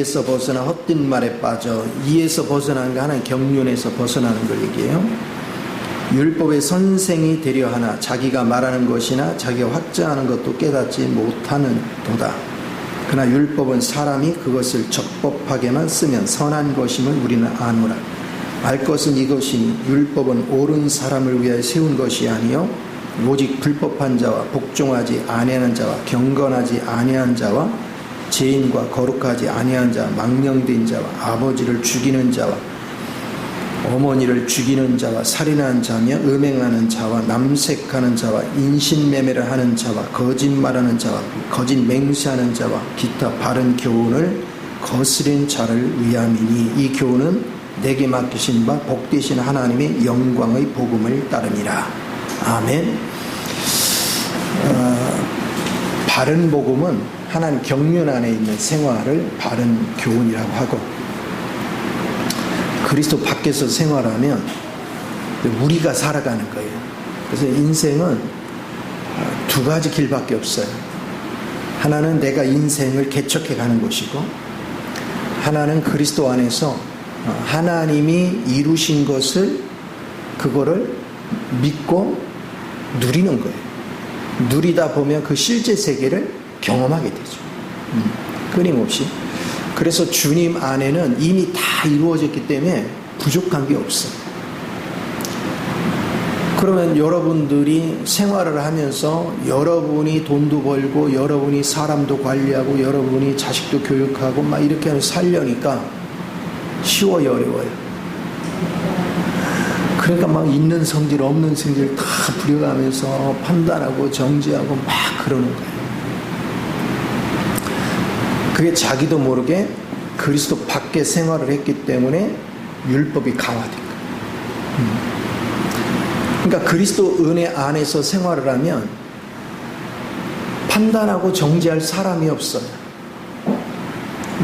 악에서 벗어나 헛된 말에 빠져. 이에서 벗어나는 거 하나는 경륜에서 벗어나는 걸 얘기해요. 율법의 선생이 되려 하나 자기가 말하는 것이나 자기가 확증하는 것도 깨닫지 못하는 도다. 그러나 율법은 사람이 그것을 적법하게만 쓰면 선한 것임을 우리는 아노라. 알 것은 이것이니 율법은 옳은 사람을 위하여 세운 것이 아니요 오직 불법한 자와 복종하지 아니하는 자와 경건하지 아니한 자와 죄인과 거룩하지 아니한 자, 망령된 자와 아버지를 죽이는 자와 어머니를 죽이는 자와 살인하는 자며 음행하는 자와 남색하는 자와 인신매매를 하는 자와 거짓말하는 자와 거짓 맹세하는 자와 기타 바른 교훈을 거스린 자를 위함이니 이 교훈은 내게 맡기신 바 복되신 하나님의 영광의 복음을 따름이라. 아멘. 바른 복음은 하나님 경륜 안에 있는 생활을 바른 교훈이라고 하고, 그리스도 밖에서 생활하면 우리가 살아가는 거예요. 그래서 인생은 두 가지 길밖에 없어요. 하나는 내가 인생을 개척해 가는 것이고, 하나는 그리스도 안에서 하나님이 이루신 것을 그거를 믿고 누리는 거예요. 누리다 보면 그 실제 세계를 경험하게 되죠. 끊임없이. 그래서 주님 안에는 이미 다 이루어졌기 때문에 부족한 게 없어요. 그러면 여러분들이 생활을 하면서 여러분이 돈도 벌고 여러분이 사람도 관리하고 여러분이 자식도 교육하고 막 이렇게 하면서 살려니까 쉬워요, 어려워요? 그러니까 막 있는 성질 없는 성질 다 부려가면서 판단하고 정지하고 막 그러는 거예요. 그게 자기도 모르게 그리스도 밖에 생활을 했기 때문에 율법이 강화된 거예요. 그러니까 그리스도 은혜 안에서 생활을 하면 판단하고 정지할 사람이 없어요.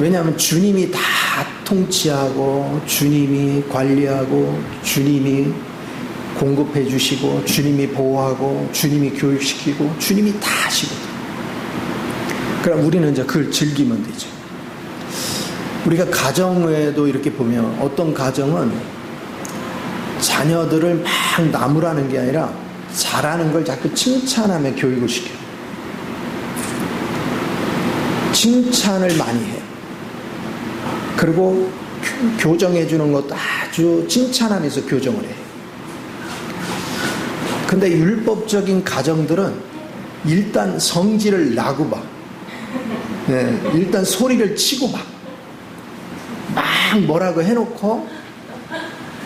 왜냐하면 주님이 다 통치하고 주님이 관리하고 주님이 공급해 주시고 주님이 보호하고 주님이 교육시키고 주님이 다 하시거든요. 그럼 우리는 이제 그걸 즐기면 되죠. 우리가 가정에도 이렇게 보면 어떤 가정은 자녀들을 막 나무라는 게 아니라 잘하는 걸 자꾸 칭찬하며 교육을 시켜요. 칭찬을 많이 해요. 그리고 교정해 주는 것도 아주 칭찬하면서 교정을 해요. 근데 율법적인 가정들은 일단 성질을 나고 봐. 네, 일단 소리를 치고 막 뭐라고 해놓고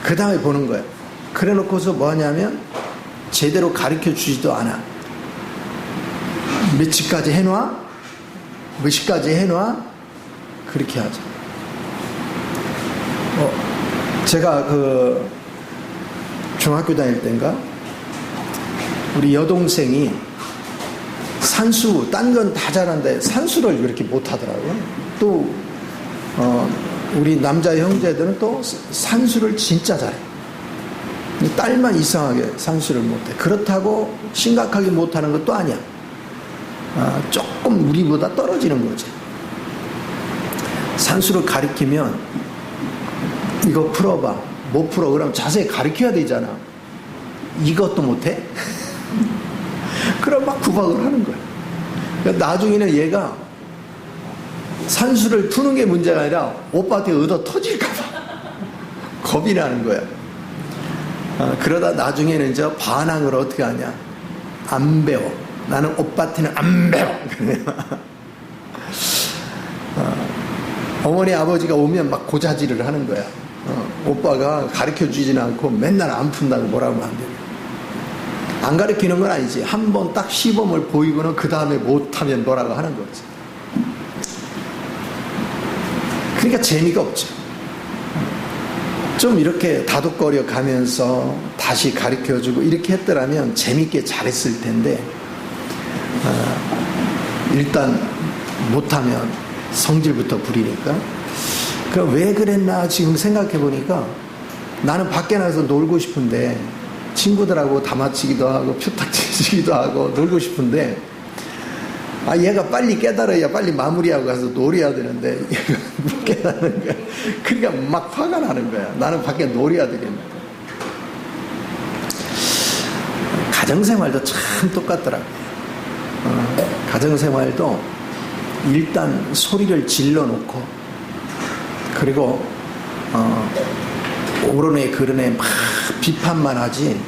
그 다음에 보는 거예요. 그래 놓고서 뭐 하냐면 제대로 가르쳐 주지도 않아. 몇 시까지 해놔? 몇 시까지 해놔? 그렇게 하죠. 제가 그 중학교 다닐 때인가 우리 여동생이 산수, 딴 건 다 잘하는데 산수를 그렇게 못하더라고요. 또 우리 남자 형제들은 또 산수를 진짜 잘해. 딸만 이상하게 산수를 못해. 그렇다고 심각하게 못하는 것도 아니야. 조금 우리보다 떨어지는 거지. 산수를 가리키면 이거 풀어봐. 못 풀어. 그럼 자세히 가르쳐야 되잖아. 이것도 못해? 그럼 막 구박을 하는 거야. 그러니까 나중에는 얘가 산수를 푸는 게 문제가 아니라 오빠한테 얻어 터질까봐 겁이 나는 거야. 그러다 나중에는 이제 반항을 어떻게 하냐. 안 배워. 나는 오빠한테는 안 배워. 어머니 아버지가 오면 막 고자질을 하는 거야. 오빠가 가르쳐 주지는 않고 맨날 안 푼다고 뭐라고 하면 안 돼. 안 가르치는 건 아니지. 한 번 딱 시범을 보이고는 그 다음에 못하면 뭐라고 하는 거지. 그러니까 재미가 없죠. 좀 이렇게 다독거려 가면서 다시 가르쳐주고 이렇게 했더라면 재밌게 잘했을 텐데 일단 못하면 성질부터 부리니까. 그럼 왜 그랬나 지금 생각해 보니까 나는 밖에 나가서 놀고 싶은데 친구들하고 다마치기도 하고 표탁 치기도 하고 놀고 싶은데 얘가 빨리 깨달아야 빨리 마무리하고 가서 놀이해야 되는데 얘가 못 깨닫는 거야. 그러니까 막 화가 나는 거야. 나는 밖에 놀이해야 되겠는데. 가정생활도 참 똑같더라고요. 가정생활도 일단 소리를 질러놓고, 그리고 옳은애 그른애 막 비판만 하지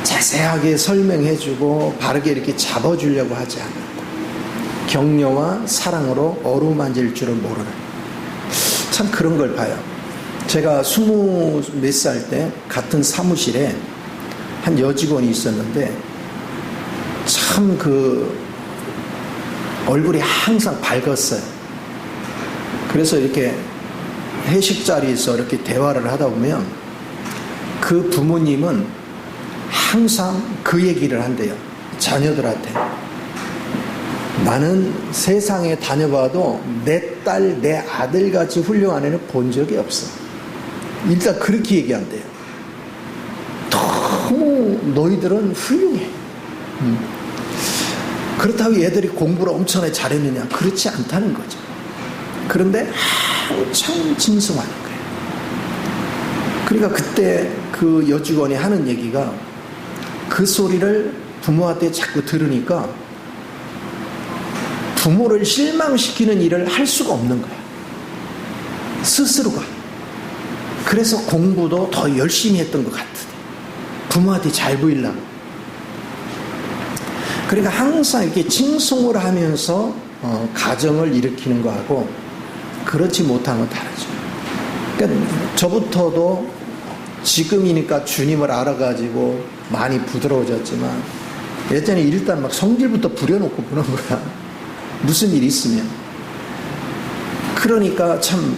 자세하게 설명해주고 바르게 이렇게 잡아주려고 하지 않는다. 격려와 사랑으로 어루만질 줄은 모르는, 참 그런 걸 봐요. 제가 20몇 살 때 같은 사무실에 한 여직원이 있었는데 참 그 얼굴이 항상 밝았어요. 그래서 이렇게 회식 자리에서 이렇게 대화를 하다 보면 그 부모님은 항상 그 얘기를 한대요. 자녀들한테. 나는 세상에 다녀봐도 내 딸, 내 아들같이 훌륭한 애는 본 적이 없어. 일단 그렇게 얘기한대요. 너무 너희들은 훌륭해. 그렇다고 얘들이 공부를 엄청나게 잘했느냐? 그렇지 않다는 거죠. 그런데 한참 짐승하는 거예요. 그러니까 그때 그 여직원이 하는 얘기가, 그 소리를 부모한테 자꾸 들으니까 부모를 실망시키는 일을 할 수가 없는 거야. 스스로가. 그래서 공부도 더 열심히 했던 것 같으대. 부모한테 잘 보이려고. 그러니까 항상 이렇게 칭송을 하면서 가정을 일으키는 거하고 그렇지 못한 건 다르죠. 그러니까 저부터도 지금이니까 주님을 알아가지고 많이 부드러워졌지만 예전에 일단 막 성질부터 부려놓고 보는 거야. 무슨 일 있으면. 그러니까 참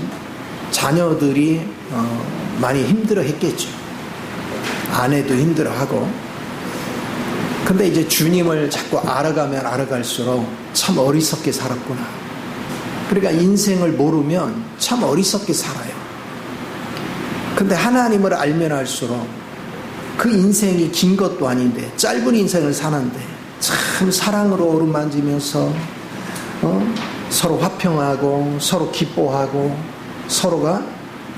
자녀들이 많이 힘들어 했겠죠. 아내도 힘들어 하고. 근데 이제 주님을 자꾸 알아가면 알아갈수록 참 어리석게 살았구나. 그러니까 인생을 모르면 참 어리석게 살아요. 근데 하나님을 알면 알수록 그 인생이 긴 것도 아닌데 짧은 인생을 사는데 참 사랑으로 어루만지면서 서로 화평하고 서로 기뻐하고 서로가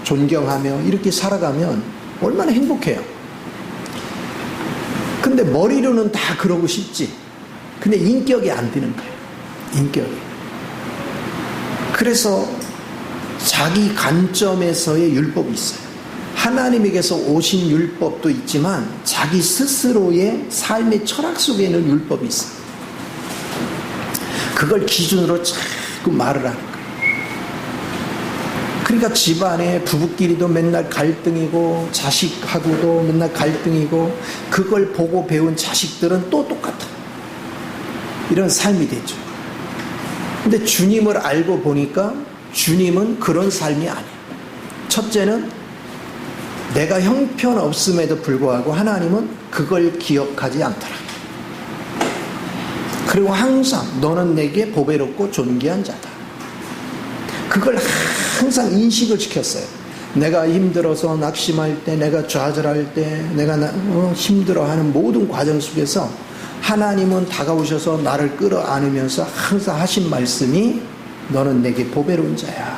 존경하며 이렇게 살아가면 얼마나 행복해요. 근데 머리로는 다 그러고 싶지. 근데 인격이 안 되는 거예요. 인격이. 그래서 자기 관점에서의 율법이 있어요. 하나님에게서 오신 율법도 있지만 자기 스스로의 삶의 철학 속에는 율법이 있어요. 그걸 기준으로 자꾸 말을 하는 거예요. 그러니까 집안에 부부끼리도 맨날 갈등이고 자식하고도 맨날 갈등이고 그걸 보고 배운 자식들은 또 똑같아. 이런 삶이 되죠. 근데 주님을 알고 보니까 주님은 그런 삶이 아니에요. 첫째는 내가 형편없음에도 불구하고 하나님은 그걸 기억하지 않더라. 그리고 항상 너는 내게 보배롭고 존귀한 자다. 그걸 항상 인식을 시켰어요. 내가 힘들어서 낙심할 때, 내가 좌절할 때, 내가 힘들어하는 모든 과정 속에서 하나님은 다가오셔서 나를 끌어안으면서 항상 하신 말씀이 너는 내게 보배로운 자야.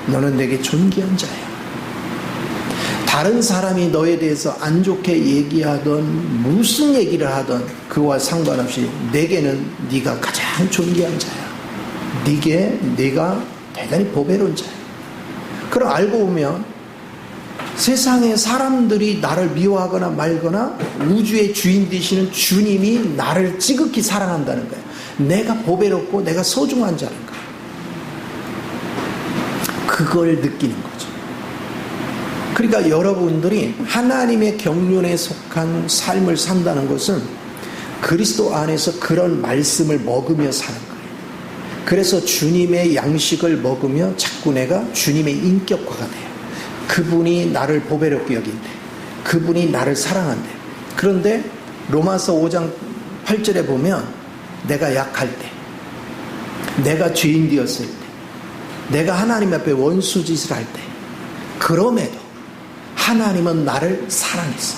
너는 내게 존귀한 자야. 다른 사람이 너에 대해서 안 좋게 얘기하던 무슨 얘기를 하던 그와 상관없이 내게는 네가 가장 존귀한 자야. 네가 대단히 보배로운 자야. 그럼 알고 보면 세상에 사람들이 나를 미워하거나 말거나 우주의 주인 되시는 주님이 나를 지극히 사랑한다는 거예요. 내가 보배롭고 내가 소중한 자는 거예요. 그걸 느끼는 거죠. 그러니까 여러분들이 하나님의 경륜에 속한 삶을 산다는 것은 그리스도 안에서 그런 말씀을 먹으며 사는 거예요. 그래서 주님의 양식을 먹으며 자꾸 내가 주님의 인격화가 돼요. 그분이 나를 보배롭게 여긴대. 그분이 나를 사랑한대. 그런데 로마서 5장 8절에 보면 내가 약할 때, 내가 죄인 되었을 때, 내가 하나님 앞에 원수짓을 할 때, 그럼에도 하나님은 나를 사랑했어.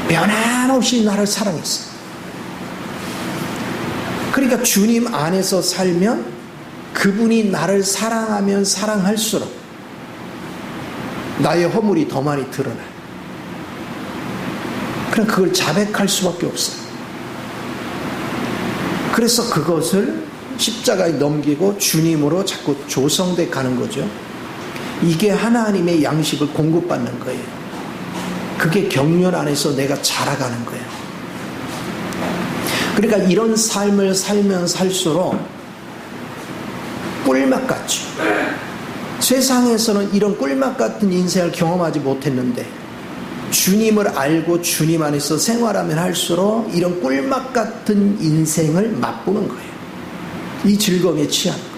변함없이 나를 사랑했어. 그러니까 주님 안에서 살면 그분이 나를 사랑하면 사랑할수록 나의 허물이 더 많이 드러나요. 그럼 그걸 자백할 수밖에 없어요. 그래서 그것을 십자가에 넘기고 주님으로 자꾸 조성돼 가는 거죠. 이게 하나님의 양식을 공급받는 거예요. 그게 경륜 안에서 내가 자라가는 거예요. 그러니까 이런 삶을 살면 살수록 꿀맛 같죠. 세상에서는 이런 꿀맛 같은 인생을 경험하지 못했는데 주님을 알고 주님 안에서 생활하면 할수록 이런 꿀맛 같은 인생을 맛보는 거예요. 이 즐거움에 취하는 거예요.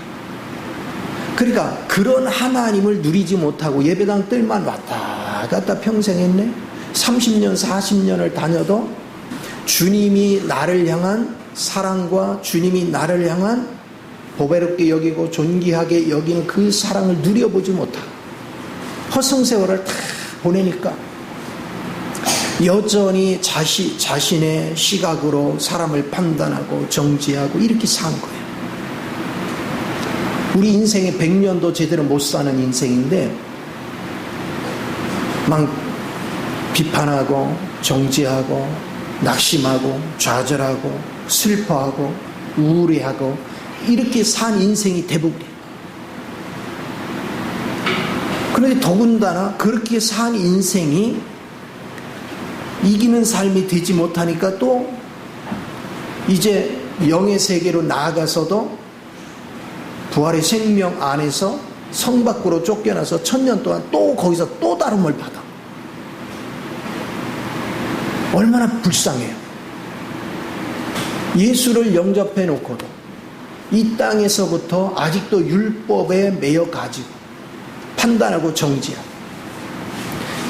그러니까 그런 하나님을 누리지 못하고 예배당 뜰만 왔다 갔다 평생 했네. 30년 40년을 다녀도 주님이 나를 향한 사랑과 주님이 나를 향한 보배롭게 여기고 존귀하게 여기는 그 사랑을 누려보지 못하고 허송세월을 다 보내니까 여전히 자신의 시각으로 사람을 판단하고 정지하고 이렇게 사는 거예요. 우리 인생의 100년도 제대로 못 사는 인생인데 막 비판하고 정지하고 낙심하고 좌절하고 슬퍼하고 우울해하고 이렇게 산 인생이 대부분이에요. 그런데 더군다나 그렇게 산 인생이 이기는 삶이 되지 못하니까 또 이제 영의 세계로 나아가서도 부활의 생명 안에서 성 밖으로 쫓겨나서 1000년 동안 또 거기서 또 다름을 받아. 얼마나 불쌍해요. 예수를 영접해 놓고도 이 땅에서부터 아직도 율법에 매여 가지고 판단하고 정지하고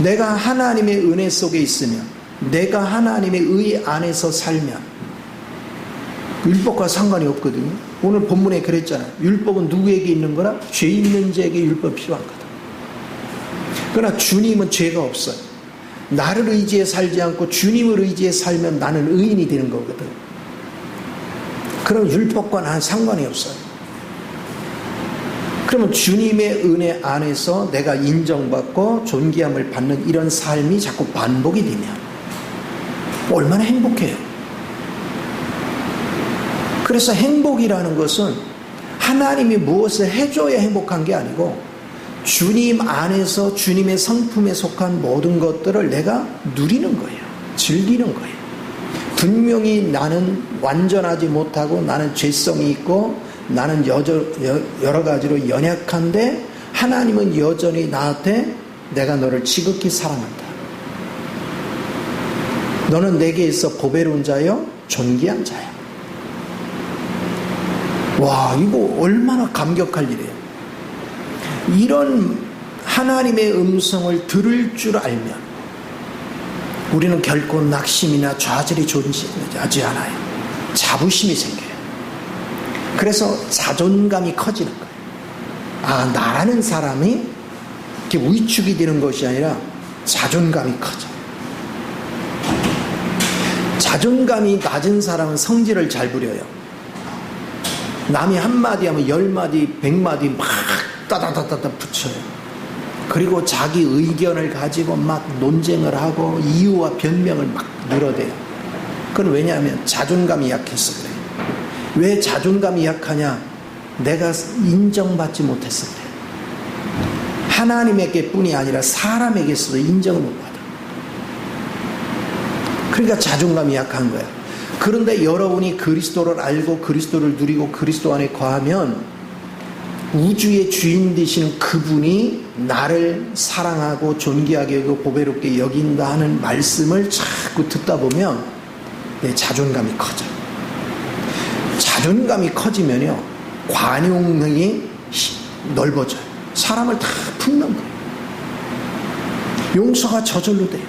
내가 하나님의 은혜 속에 있으면 내가 하나님의 의 안에서 살면 율법과 상관이 없거든요. 오늘 본문에 그랬잖아요. 율법은 누구에게 있는 거라? 죄 있는 자에게 율법이 필요한 거다. 그러나 주님은 죄가 없어요. 나를 의지해 살지 않고 주님을 의지해 살면 나는 의인이 되는 거거든. 그럼 율법과 나는 상관이 없어요. 그러면 주님의 은혜 안에서 내가 인정받고 존귀함을 받는 이런 삶이 자꾸 반복이 되면 얼마나 행복해요. 그래서 행복이라는 것은 하나님이 무엇을 해줘야 행복한 게 아니고 주님 안에서 주님의 성품에 속한 모든 것들을 내가 누리는 거예요. 즐기는 거예요. 분명히 나는 완전하지 못하고 나는 죄성이 있고 나는 여러 가지로 연약한데 하나님은 여전히 나한테 내가 너를 지극히 사랑한다. 너는 내게 있어 보배로운 자여 존귀한 자야. 와, 이거 얼마나 감격할 일이에요. 이런 하나님의 음성을 들을 줄 알면 우리는 결코 낙심이나 좌절이 존재하지 않아요. 자부심이 생겨요. 그래서 자존감이 커지는 거예요. 아, 나라는 사람이 이렇게 위축이 되는 것이 아니라 자존감이 커져. 자존감이 낮은 사람은 성질을 잘 부려요. 남이 한마디 하면 10마디, 100마디 막 따다다다다 붙여요. 그리고 자기 의견을 가지고 막 논쟁을 하고 이유와 변명을 막 늘어대요. 그건 왜냐하면 자존감이 약해서 그래요. 왜 자존감이 약하냐? 내가 인정받지 못했을 때. 하나님에게 뿐이 아니라 사람에게서도 인정을 못 받아. 그러니까 자존감이 약한 거야. 그런데 여러분이 그리스도를 알고 그리스도를 누리고 그리스도 안에 거하면 우주의 주인 되시는 그분이 나를 사랑하고 존귀하게 여기고 보배롭게 여긴다 하는 말씀을 자꾸 듣다 보면 내 자존감이 커져요. 자존감이 커지면요 관용력이 넓어져요. 사람을 다 품는 거예요. 용서가 저절로 돼요.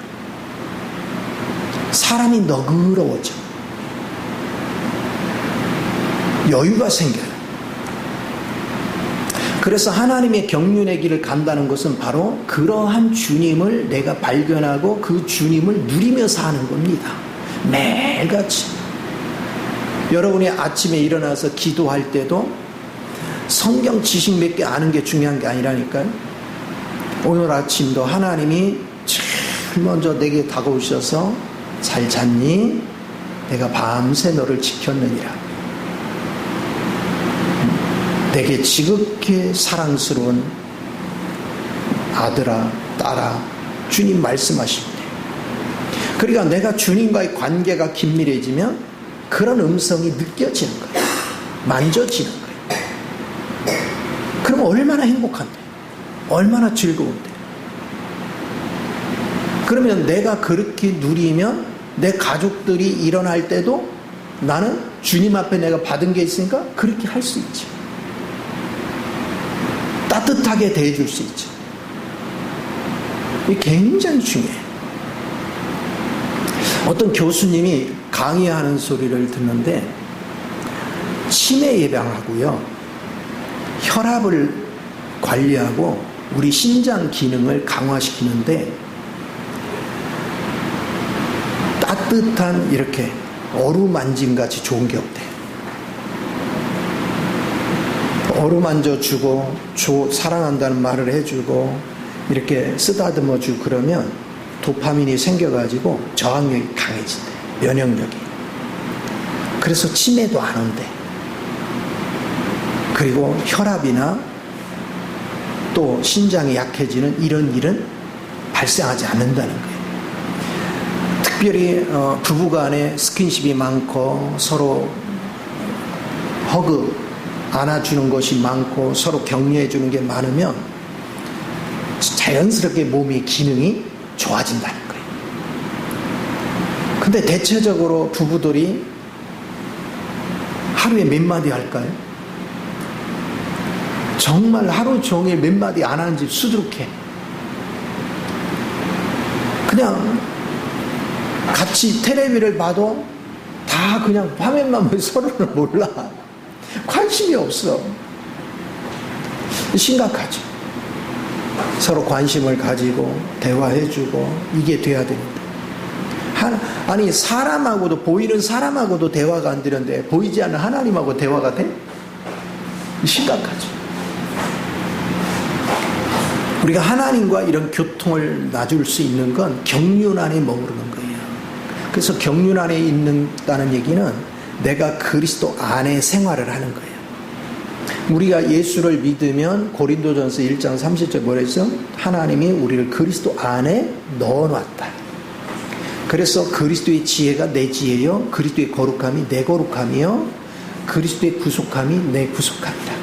사람이 너그러워져. 여유가 생겨요. 그래서 하나님의 경륜의 길을 간다는 것은 바로 그러한 주님을 내가 발견하고 그 주님을 누리며 사는 겁니다. 매일같이. 여러분이 아침에 일어나서 기도할 때도 성경 지식 몇 개 아는 게 중요한 게 아니라니까요. 오늘 아침도 하나님이 제일 먼저 내게 다가오셔서 잘 잤니? 내가 밤새 너를 지켰느니라. 내게 지극히 사랑스러운 아들아, 딸아, 주님 말씀하십니다. 그러니까 내가 주님과의 관계가 긴밀해지면 그런 음성이 느껴지는 거예요. 만져지는 거예요. 그럼 얼마나 행복한데, 얼마나 즐거운데. 그러면 내가 그렇게 누리면 내 가족들이 일어날 때도 나는 주님 앞에 내가 받은 게 있으니까 그렇게 할 수 있죠. 따뜻하게 대해줄 수 있죠. 이게 굉장히 중요해요. 어떤 교수님이 강의하는 소리를 듣는데 치매 예방하고요, 혈압을 관리하고 우리 신장 기능을 강화시키는데 따뜻한 이렇게 어루만짐 같이 좋은 게 없대요. 어루만져주고 사랑한다는 말을 해주고 이렇게 쓰다듬어주고 그러면 도파민이 생겨가지고 저항력이 강해진대. 면역력이. 그래서 치매도 안 온대. 그리고 혈압이나 또 신장이 약해지는 이런 일은 발생하지 않는다는 거예요. 특별히 부부간에 스킨십이 많고 서로 허그 안아주는 것이 많고 서로 격려해주는 게 많으면 자연스럽게 몸의 기능이 좋아진다는 거예요. 근데 대체적으로 부부들이 하루에 몇 마디 할까요? 정말 하루 종일 몇 마디 안 하는 집 수두룩해. 그냥 같이 텔레비를 봐도 다 그냥 화면만 보고 서로를 몰라. 관심이 없어. 심각하죠. 서로 관심을 가지고 대화해주고 이게 돼야 됩니다. 아니 사람하고도, 보이는 사람하고도 대화가 안 되는데 보이지 않는 하나님하고 대화가 돼? 심각하죠. 우리가 하나님과 이런 교통을 놔줄 수 있는 건 경륜 안에 머무르는 거예요. 그래서 경륜 안에 있는다는 얘기는 내가 그리스도 안에 생활을 하는 거예요. 우리가 예수를 믿으면 고린도전서 1장 30절 뭐라 했죠? 하나님이 우리를 그리스도 안에 넣어놨다. 그래서 그리스도의 지혜가 내 지혜요, 그리스도의 거룩함이 내 거룩함이요, 그리스도의 구속함이 내 구속함이라.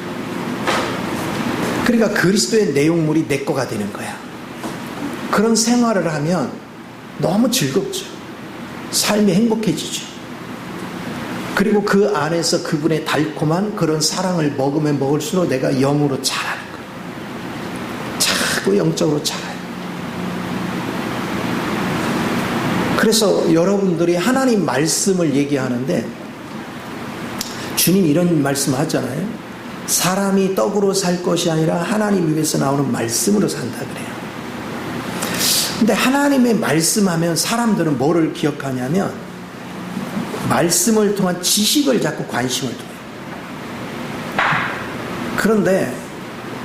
그러니까 그리스도의 내용물이 내 거가 되는 거야. 그런 생활을 하면 너무 즐겁죠. 삶이 행복해지죠. 그리고 그 안에서 그분의 달콤한 그런 사랑을 먹으면 먹을수록 내가 영으로 자라는 거예요. 자꾸 영적으로 자라요. 그래서 여러분들이 하나님 말씀을 얘기하는데 주님 이런 말씀 하잖아요. 사람이 떡으로 살 것이 아니라 하나님 입에서 나오는 말씀으로 산다 그래요. 근데 하나님의 말씀하면 사람들은 뭐를 기억하냐면 말씀을 통한 지식을 자꾸 관심을 둬요. 그런데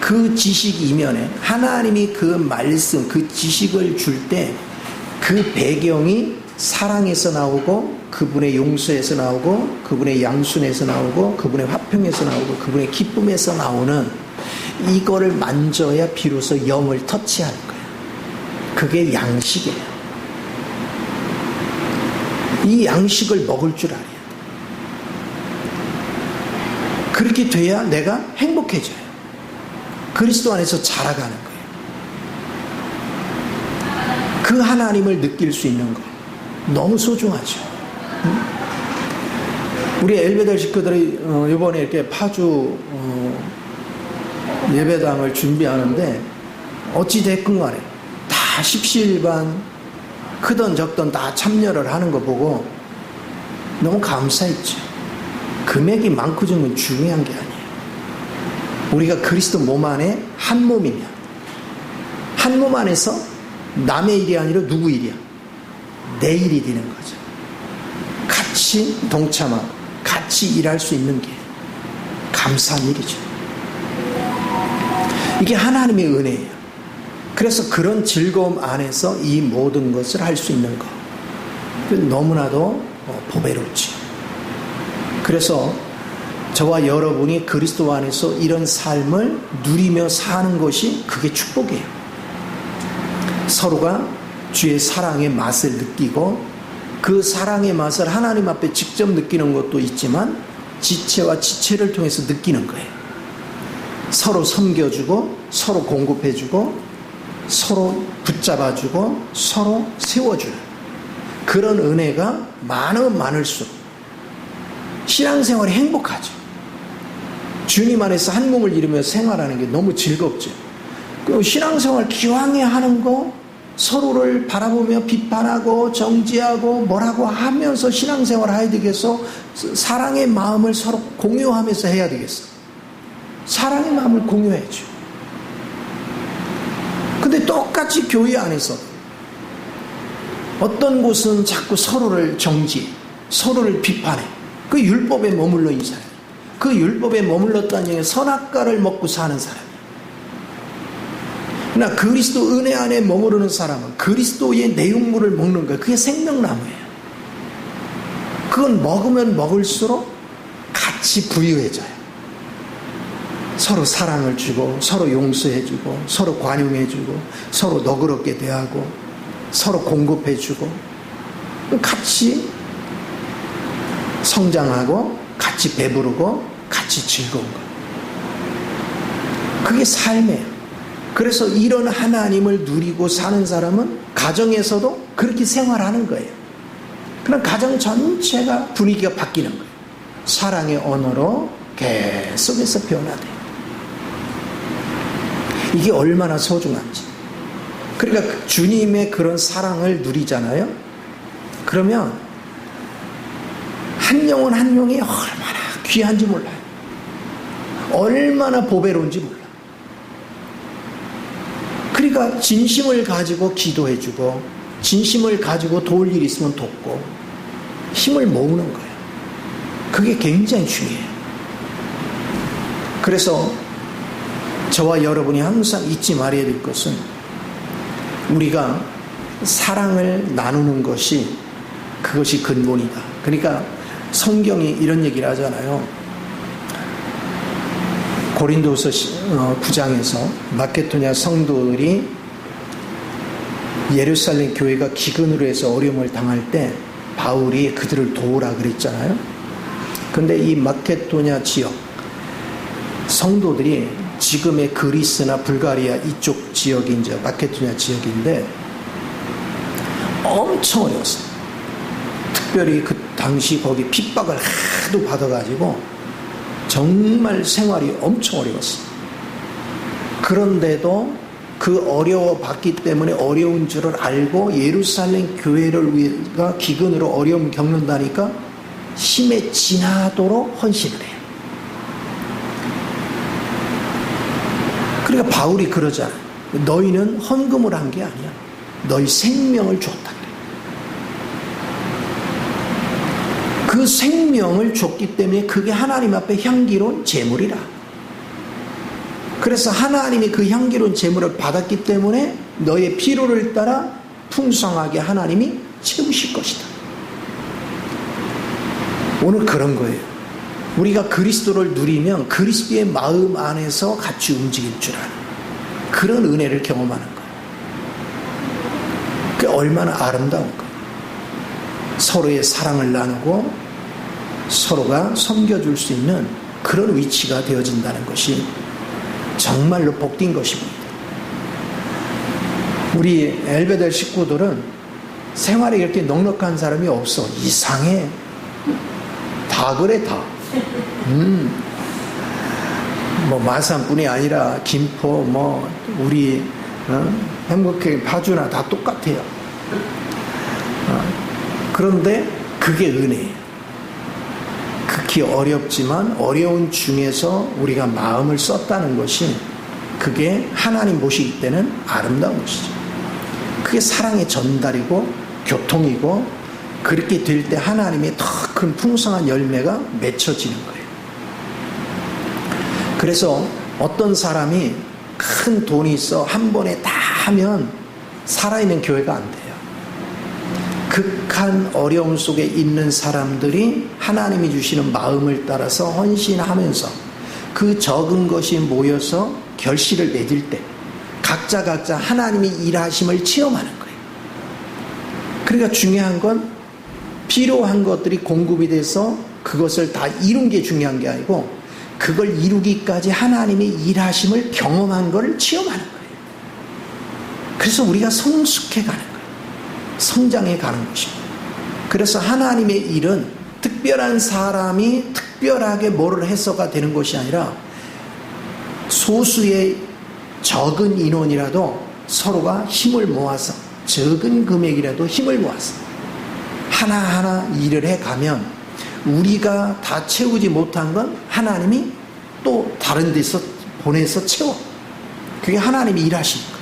그 지식 이면에 하나님이 그 말씀, 그 지식을 줄 때 그 배경이 사랑에서 나오고 그분의 용서에서 나오고 그분의 양순에서 나오고 그분의 화평에서 나오고 그분의 기쁨에서 나오는 이거를 만져야 비로소 영을 터치하는 거예요. 그게 양식이에요. 이 양식을 먹을 줄 알아야 돼. 그렇게 돼야 내가 행복해져요. 그리스도 안에서 자라가는 거예요. 그 하나님을 느낄 수 있는 거 너무 소중하죠. 우리 엘베델 식구들이 이번에 이렇게 파주 예배당을 준비하는데 어찌 됐건 간에 다 십시일반 크던 적던 다 참여를 하는 거 보고 너무 감사했죠. 금액이 많고 적은 중요한 게 아니에요. 우리가 그리스도 몸 안에 한 몸이면 한 몸 안에서 남의 일이 아니라 누구 일이야? 내 일이 되는 거죠. 같이 동참하고 같이 같이 일할 수 있는 게 감사한 일이죠. 이게 하나님의 은혜예요. 그래서 그런 즐거움 안에서 이 모든 것을 할 수 있는 것, 너무나도 보배롭죠. 그래서 저와 여러분이 그리스도 안에서 이런 삶을 누리며 사는 것이 그게 축복이에요. 서로가 주의 사랑의 맛을 느끼고 그 사랑의 맛을 하나님 앞에 직접 느끼는 것도 있지만 지체와 지체를 통해서 느끼는 거예요. 서로 섬겨주고 서로 공급해주고 서로 붙잡아주고 서로 세워주는 그런 은혜가 많을수록 신앙생활이 행복하죠. 주님 안에서 한 몸을 이루며 생활하는 게 너무 즐겁죠. 그리고 신앙생활 기왕에 하는 거 서로를 바라보며 비판하고 정지하고 뭐라고 하면서 신앙생활 해야 되겠어? 사랑의 마음을 서로 공유하면서 해야 되겠어? 사랑의 마음을 공유해야죠. 근데 똑같이 교회 안에서 어떤 곳은 자꾸 서로를 정지해, 서로를 비판해. 그 율법에 머물러 있는 사람, 그 율법에 머물렀다는 얘기는 선악과를 먹고 사는 사람이에요. 그러나 그리스도 은혜 안에 머무르는 사람은 그리스도의 내용물을 먹는 거예요. 그게 생명나무예요. 그건 먹으면 먹을수록 같이 부유해져요. 서로 사랑을 주고 서로 용서해주고 서로 관용해주고 서로 너그럽게 대하고 서로 공급해주고 같이 성장하고 같이 배부르고 같이 즐거운 것. 그게 삶이에요. 그래서 이런 하나님을 누리고 사는 사람은 가정에서도 그렇게 생활하는 거예요. 그럼 가정 전체가 분위기가 바뀌는 거예요. 사랑의 언어로 계속해서 변화돼요. 이게 얼마나 소중한지. 그러니까 주님의 그런 사랑을 누리잖아요. 그러면 한 영혼 한 영이 얼마나 귀한지 몰라요. 얼마나 보배로운지 몰라요. 그러니까 진심을 가지고 기도해주고 진심을 가지고 도울 일 있으면 돕고 힘을 모으는 거예요. 그게 굉장히 중요해요. 그래서 저와 여러분이 항상 잊지 말아야 될 것은 우리가 사랑을 나누는 것이 그것이 근본이다. 그러니까 성경이 이런 얘기를 하잖아요. 고린도서 9장에서 마케도냐 성도들이 예루살렘 교회가 기근으로 해서 어려움을 당할 때 바울이 그들을 도우라 그랬잖아요. 근데 이 마케도냐 지역 성도들이 지금의 그리스나 불가리아 이쪽 지역이 이제 마케도냐 지역인데 엄청 어려웠어요. 특별히 그 당시 거기 핍박을 하도 받아가지고 정말 생활이 엄청 어려웠어요. 그런데도 그 어려워봤기 때문에 어려운 줄을 알고 예루살렘 교회를 위해서 기근으로 어려움 겪는다니까 힘에 지나도록 헌신을 해요. 그러니까 바울이 그러잖아요. 너희는 헌금을 한 게 아니야. 너희 생명을 줬다. 그 생명을 줬기 때문에 그게 하나님 앞에 향기로운 제물이라. 그래서 하나님이 그 향기로운 제물을 받았기 때문에 너의 필요를 따라 풍성하게 하나님이 채우실 것이다. 오늘 그런 거예요. 우리가 그리스도를 누리면 그리스도의 마음 안에서 같이 움직일 줄 아는 그런 은혜를 경험하는 거예요. 그게 얼마나 아름다운 거예요. 서로의 사랑을 나누고 서로가 섬겨줄 수 있는 그런 위치가 되어진다는 것이 정말로 복된 것입니다. 우리 엘베델 식구들은 생활에 이렇게 넉넉한 사람이 없어. 이상해. 다 그래 다. 뭐 마산뿐이 아니라 김포 뭐 우리 행복회 파주나 다 똑같아요. 그런데 그게 은혜예요. 극히 어렵지만 어려운 중에서 우리가 마음을 썼다는 것이 그게 하나님 보시기 때는 아름다운 것이죠. 그게 사랑의 전달이고 교통이고 그렇게 될 때 하나님의 더 큰 풍성한 열매가 맺혀지는 거예요. 그래서 어떤 사람이 큰 돈이 있어 한 번에 다 하면 살아있는 교회가 안 돼요. 극한 어려움 속에 있는 사람들이 하나님이 주시는 마음을 따라서 헌신하면서 그 적은 것이 모여서 결실을 맺을 때 각자 하나님이 일하심을 체험하는 거예요. 그러니까 중요한 건 필요한 것들이 공급이 돼서 그것을 다 이룬 게 중요한 게 아니고 그걸 이루기까지 하나님의 일하심을 경험한 것을 체험하는 거예요. 그래서 우리가 성숙해 가는 거예요. 성장해 가는 것입니다. 그래서 하나님의 일은 특별한 사람이 특별하게 뭐를 해서가 되는 것이 아니라 소수의 적은 인원이라도 서로가 힘을 모아서 적은 금액이라도 힘을 모아서 하나하나 일을 해가면 우리가 다 채우지 못한 건 하나님이 또 다른 데서 보내서 채워. 그게 하나님이 일하시는 거예요.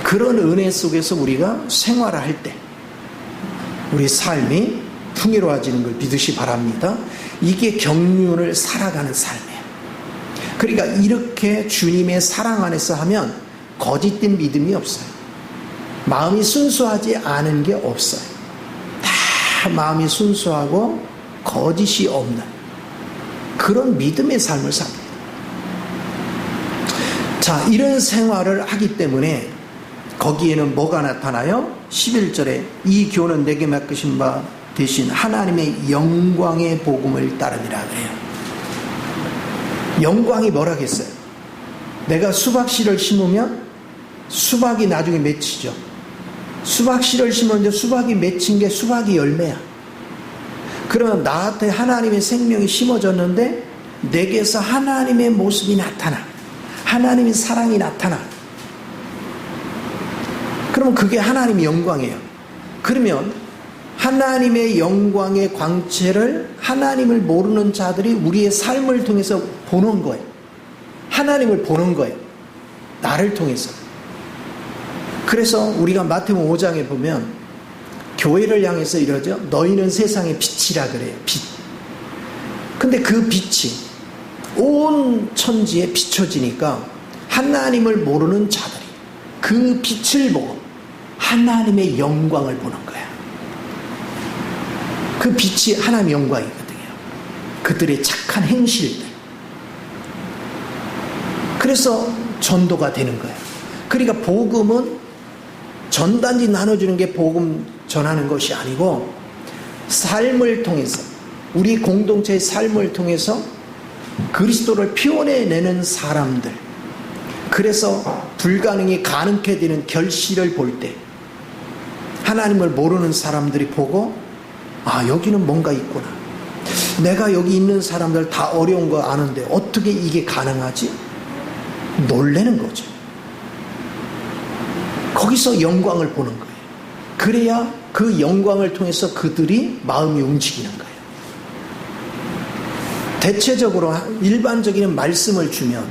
그런 은혜 속에서 우리가 생활을 할 때 우리 삶이 풍요로워지는 걸 믿으시 바랍니다. 이게 경륜을 살아가는 삶이에요. 그러니까 이렇게 주님의 사랑 안에서 하면 거짓된 믿음이 없어요. 마음이 순수하지 않은 게 없어요. 다 마음이 순수하고 거짓이 없는 그런 믿음의 삶을 삽니다. 자, 이런 생활을 하기 때문에 거기에는 뭐가 나타나요? 11절에 이 교훈은 내게 맡기신 바 대신 하나님의 영광의 복음을 따름이라 그래요. 영광이 뭐라겠어요? 내가 수박씨를 심으면 수박이 나중에 맺히죠. 수박씨를 심었는데 수박이 맺힌 게 수박이 열매야. 그러면 나한테 하나님의 생명이 심어졌는데 내게서 하나님의 모습이 나타나. 하나님의 사랑이 나타나. 그러면 그게 하나님의 영광이에요. 그러면 하나님의 영광의 광채를 하나님을 모르는 자들이 우리의 삶을 통해서 보는 거예요. 하나님을 보는 거예요. 나를 통해서. 그래서 우리가 마태복음 5장에 보면 교회를 향해서 이러죠. 너희는 세상의 빛이라 그래요. 빛. 근데 그 빛이 온 천지에 비춰지니까 하나님을 모르는 자들이 그 빛을 보고 하나님의 영광을 보는 거야. 그 빛이 하나님의 영광이거든요. 그들의 착한 행실들. 그래서 전도가 되는 거예요. 그러니까 복음은 전단지 나눠주는 게 복음 전하는 것이 아니고 삶을 통해서 우리 공동체의 삶을 통해서 그리스도를 표현해내는 사람들. 그래서 불가능이 가능케 되는 결실을 볼 때 하나님을 모르는 사람들이 보고 아, 여기는 뭔가 있구나. 내가 여기 있는 사람들 다 어려운 거 아는데 어떻게 이게 가능하지? 놀라는 거죠. 거기서 영광을 보는 거예요. 그래야 그 영광을 통해서 그들이 마음이 움직이는 거예요. 대체적으로 일반적인 말씀을 주면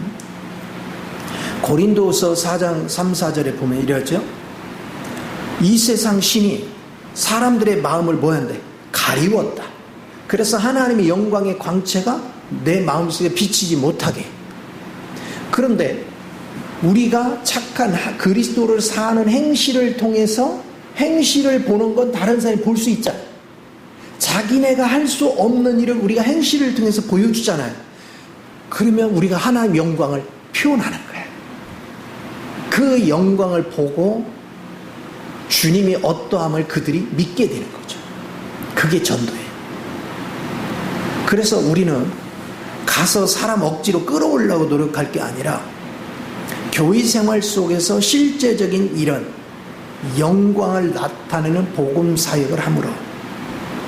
고린도서 4장 3, 4절에 보면 이러죠. 이 세상 신이 사람들의 마음을 뭐한대? 가리웠다. 그래서 하나님의 영광의 광채가 내 마음속에 비치지 못하게. 그런데 우리가 착한 그리스도를 사는 행실을 통해서 행실을 보는 건 다른 사람이 볼 수 있잖아요. 자기네가 할 수 없는 일을 우리가 행실을 통해서 보여주잖아요. 그러면 우리가 하나님의 영광을 표현하는 거예요. 그 영광을 보고 주님이 어떠함을 그들이 믿게 되는 거죠. 그게 전도예요. 그래서 우리는 가서 사람 억지로 끌어오려고 노력할 게 아니라 교회 생활 속에서 실제적인 이런 영광을 나타내는 복음 사역을 함으로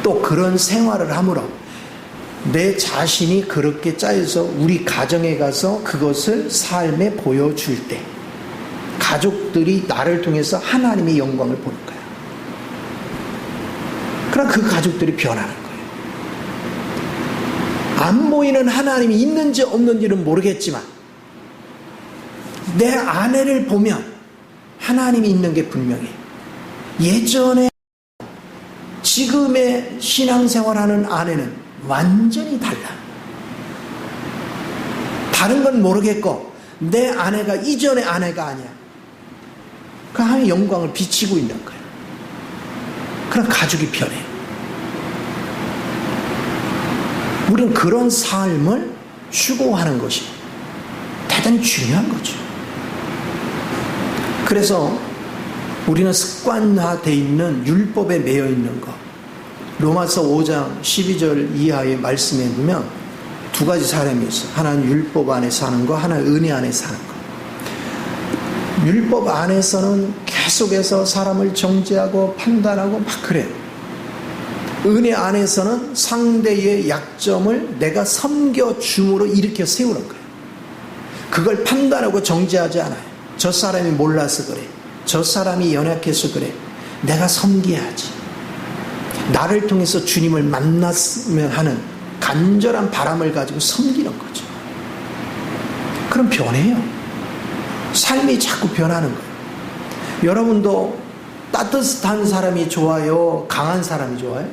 또 그런 생활을 함으로 내 자신이 그렇게 짜여서 우리 가정에 가서 그것을 삶에 보여줄 때 가족들이 나를 통해서 하나님의 영광을 보는 거야. 그럼 그 가족들이 변하는 거예요. 안 보이는 하나님이 있는지 없는지는 모르겠지만 내 아내를 보면 하나님이 있는 게 분명해. 예전에 지금의 신앙생활하는 아내는 완전히 달라. 다른 건 모르겠고 내 아내가 이전의 아내가 아니야. 그 하나님의 영광을 비치고 있는 거예요. 그럼 가족이 편해. 우리는 그런 삶을 추구하는 것이 대단히 중요한 거죠. 그래서 우리는 습관화되어 있는 율법에 매여 있는 것, 로마서 5장 12절 이하의 말씀에 보면 두 가지 사람이 있어요. 하나는 율법 안에 사는 거, 하나는 은혜 안에 사는 거. 율법 안에서는 계속해서 사람을 정죄하고 판단하고 막 그래요. 은혜 안에서는 상대의 약점을 내가 섬겨줌으로 일으켜 세우는 거예요. 그걸 판단하고 정죄하지 않아요. 저 사람이 몰라서 그래. 저 사람이 연약해서 그래. 내가 섬겨야지. 나를 통해서 주님을 만났으면 하는 간절한 바람을 가지고 섬기는 거죠. 그럼 변해요. 삶이 자꾸 변하는 거예요. 여러분도 따뜻한 사람이 좋아요? 강한 사람이 좋아요?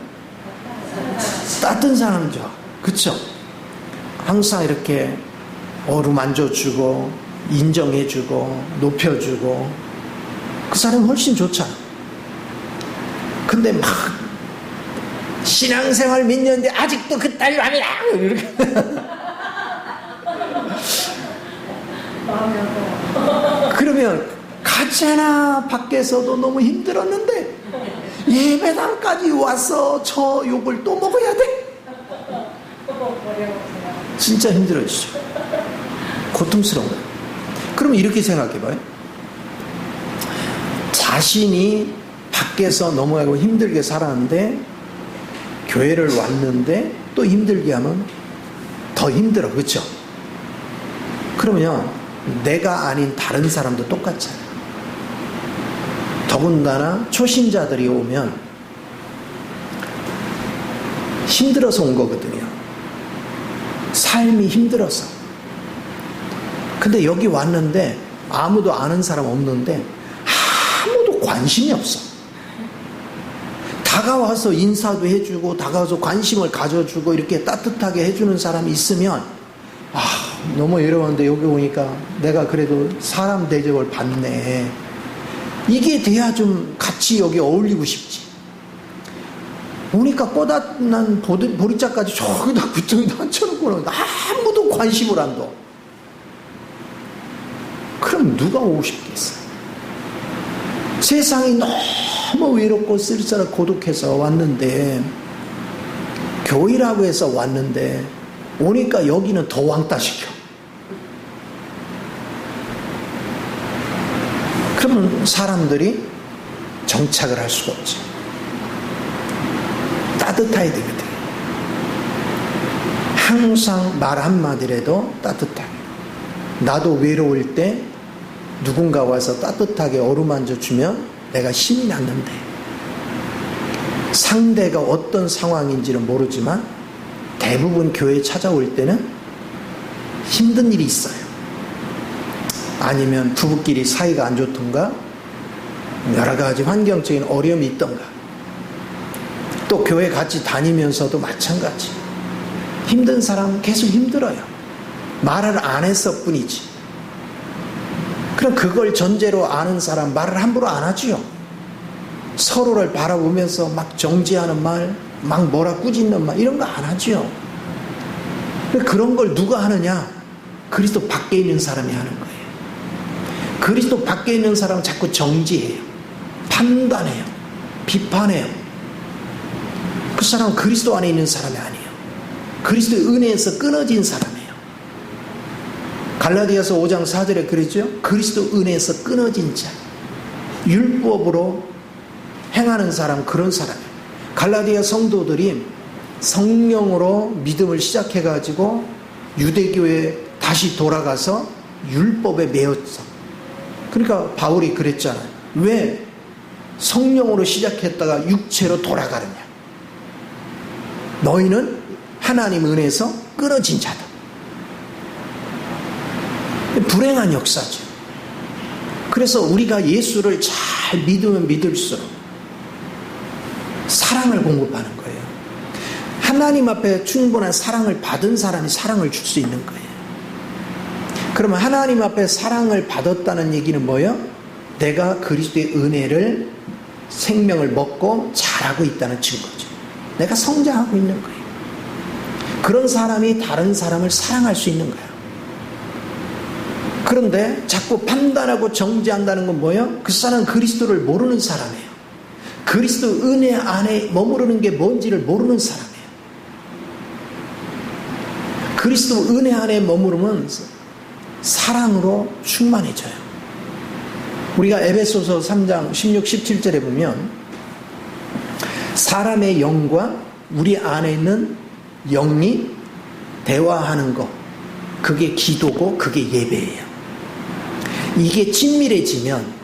따뜻한 사람이 좋아. 그쵸? 항상 이렇게 어루만져주고 인정해주고 높여주고 그 사람은 훨씬 좋잖아. 근데 막 신앙생활 몇 년인데 아직도 그 딸람이야 이렇게 그러면 가잖아. 밖에서도 너무 힘들었는데 예배당까지 와서 저 욕을 또 먹어야 돼? 진짜 힘들어지죠. 고통스러운 거예요. 그럼 이렇게 생각해봐요. 자신이 밖에서 너무 힘들게 살았는데 교회를 왔는데 또 힘들게 하면 더 힘들어. 그렇죠? 그러면 내가 아닌 다른 사람도 똑같잖아요. 더군다나 초신자들이 오면 힘들어서 온 거거든요. 삶이 힘들어서. 근데 여기 왔는데 아무도 아는 사람 없는데 아무도 관심이 없어. 다가와서 인사도 해주고 다가와서 관심을 가져주고 이렇게 따뜻하게 해주는 사람이 있으면 너무 외로웠는데 여기 오니까 내가 그래도 사람 대접을 받네. 이게 돼야 좀 같이 여기 어울리고 싶지. 오니까 꼬다난 보리자까지 저기다 붙여놓고 앉혀놓고는 아무도 관심을 안 둬. 그럼 누가 오고 싶겠어요? 세상이 너무 외롭고 쓸쓸하고 고독해서 왔는데 교회라고 해서 왔는데 오니까 여기는 더 왕따시켜. 그러면 사람들이 정착을 할 수가 없죠. 따뜻해야 되거든. 항상 말 한마디라도 따뜻하게. 나도 외로울 때 누군가 와서 따뜻하게 어루만져 주면 내가 힘이 났는데 상대가 어떤 상황인지는 모르지만 대부분 교회에 찾아올 때는 힘든 일이 있어요. 아니면 부부끼리 사이가 안 좋던가 여러 가지 환경적인 어려움이 있던가 또 교회 같이 다니면서도 마찬가지. 힘든 사람은 계속 힘들어요. 말을 안 했을 뿐이지. 그럼 그걸 전제로 아는 사람 말을 함부로 안 하지요. 서로를 바라보면서 막 정죄하는 말, 막 뭐라 꾸짖는 말 이런 거 안 하지요. 그런 걸 누가 하느냐? 그리스도 밖에 있는 사람이 하는 거예요. 그리스도 밖에 있는 사람은 자꾸 정죄해요. 판단해요. 비판해요. 그 사람은 그리스도 안에 있는 사람이 아니에요. 그리스도의 은혜에서 끊어진 사람이에요. 갈라디아서 5장 4절에 그랬죠. 그리스도 은혜에서 끊어진 자. 율법으로 행하는 사람 그런 사람이에요. 갈라디아 성도들이 성령으로 믿음을 시작해가지고 유대교에 다시 돌아가서 율법에 매였어. 그러니까 바울이 그랬잖아요. 왜 성령으로 시작했다가 육체로 돌아가느냐. 너희는 하나님 은혜에서 끊어진 자다. 불행한 역사죠. 그래서 우리가 예수를 잘 믿으면 믿을수록 사랑을 공급하는 거예요. 하나님 앞에 충분한 사랑을 받은 사람이 사랑을 줄 수 있는 거예요. 그러면 하나님 앞에 사랑을 받았다는 얘기는 뭐예요? 내가 그리스도의 은혜를 생명을 먹고 자라고 있다는 증거죠. 내가 성장하고 있는 거예요. 그런 사람이 다른 사람을 사랑할 수 있는 거예요. 그런데 자꾸 판단하고 정죄한다는 건 뭐예요? 그 사람은 그리스도를 모르는 사람이에요. 그리스도 은혜 안에 머무르는 게 뭔지를 모르는 사람이에요. 그리스도 은혜 안에 머무르면 사랑으로 충만해져요. 우리가 에베소서 3장 16, 17절에 보면 사람의 영과 우리 안에 있는 영이 대화하는 것, 그게 기도고 그게 예배예요. 이게 친밀해지면